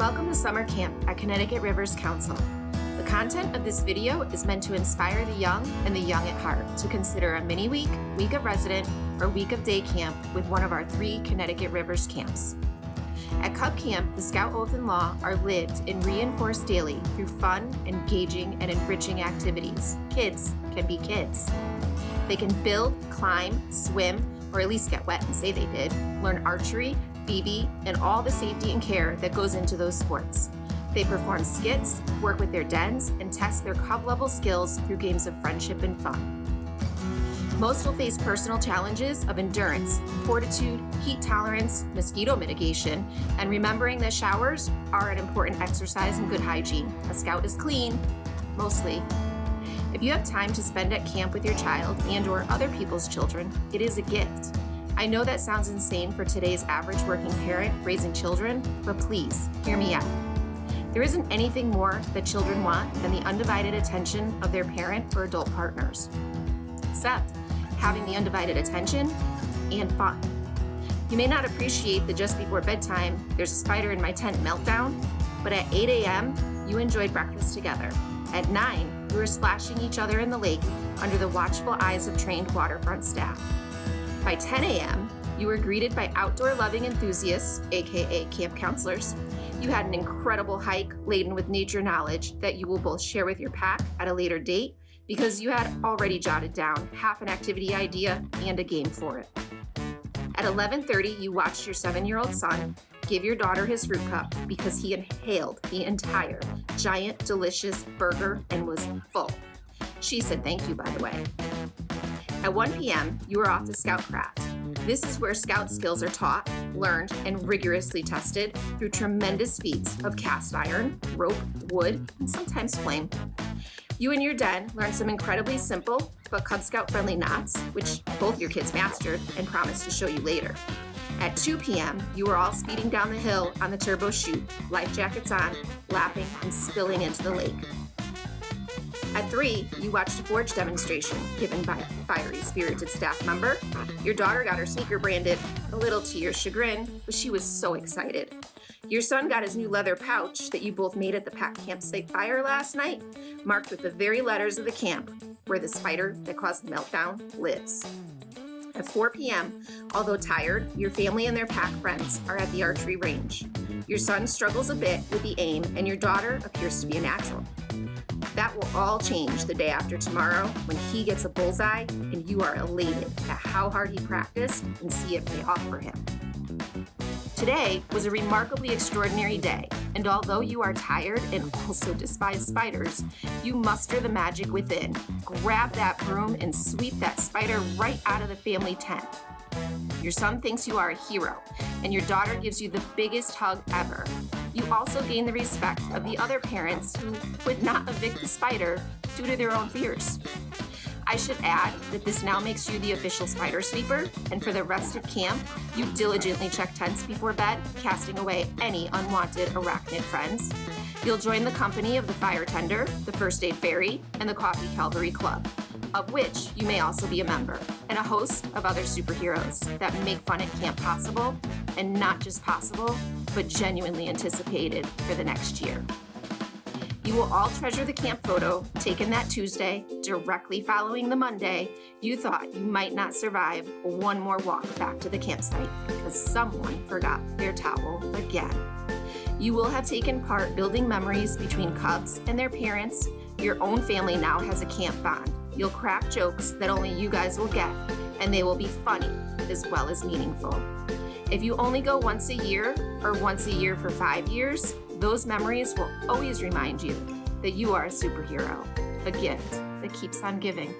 Welcome to summer camp at Connecticut Rivers Council. The content of this video is meant to inspire the young and the young at heart to consider a mini week, week of resident, or week of day camp with one of our 3 Connecticut Rivers camps. At Cub Camp, the Scout Oath and Law are lived and reinforced daily through fun, engaging, and enriching activities. Kids can be kids. They can build, climb, swim, or at least get wet and say they did, learn archery, BB, and all the safety and care that goes into those sports. They perform skits, work with their dens, and test their cub-level skills through games of friendship and fun. Most will face personal challenges of endurance, fortitude, heat tolerance, mosquito mitigation, and remembering that showers are an important exercise and good hygiene. A scout is clean, mostly. If you have time to spend at camp with your child and/or other people's children, it is a gift. I know that sounds insane for today's average working parent raising children, but please, hear me out. There isn't anything more that children want than the undivided attention of their parent or adult partners, except having the undivided attention and fun. You may not appreciate the just before bedtime, there's a spider in my tent meltdown, but at 8 a.m., you enjoyed breakfast together. At 9, you were splashing each other in the lake under the watchful eyes of trained waterfront staff. By 10 a.m., you were greeted by outdoor-loving enthusiasts, aka camp counselors. You had an incredible hike laden with nature knowledge that you will both share with your pack at a later date because you had already jotted down half an activity idea and a game for it. At 11:30, you watched your 7-year-old son give your daughter his fruit cup because he inhaled the entire giant, delicious burger and was full. She said thank you, by the way. At 1 p.m., you are off to Scoutcraft. This is where Scout skills are taught, learned, and rigorously tested through tremendous feats of cast iron, rope, wood, and sometimes flame. You and your den learn some incredibly simple but Cub Scout-friendly knots, which both your kids mastered and promised to show you later. At 2 p.m., you are all speeding down the hill on the turbo chute, life jackets on, laughing and spilling into the lake. At 3, you watched a forge demonstration given by a fiery, spirited staff member. Your daughter got her sneaker branded, a little to your chagrin, but she was so excited. Your son got his new leather pouch that you both made at the packed campsite fire last night, marked with the very letters of the camp, where the spider that caused the meltdown lives. At 4 p.m., although tired, your family and their pack friends are at the archery range. Your son struggles a bit with the aim, and your daughter appears to be a natural. That will all change the day after tomorrow when he gets a bullseye and you are elated at how hard he practiced and see it pay off for him. Today was a remarkably extraordinary day, and although you are tired and also despise spiders, you muster the magic within, grab that broom and sweep that spider right out of the family tent. Your son thinks you are a hero, and your daughter gives you the biggest hug ever. You also gain the respect of the other parents who would not evict the spider due to their own fears. I should add that this now makes you the official spider sweeper, and for the rest of camp, you diligently check tents before bed, casting away any unwanted arachnid friends. You'll join the company of the fire tender, the first aid fairy, and the coffee cavalry club, of which you may also be a member, and a host of other superheroes that make fun at camp possible, and not just possible, but genuinely anticipated for the next year. You will all treasure the camp photo taken that Tuesday, directly following the Monday you thought you might not survive one more walk back to the campsite because someone forgot their towel again. You will have taken part building memories between Cubs and their parents. Your own family now has a camp bond. You'll crack jokes that only you guys will get, and they will be funny as well as meaningful. If you only go once a year or once a year for 5 years, those memories will always remind you that you are a superhero, a gift that keeps on giving.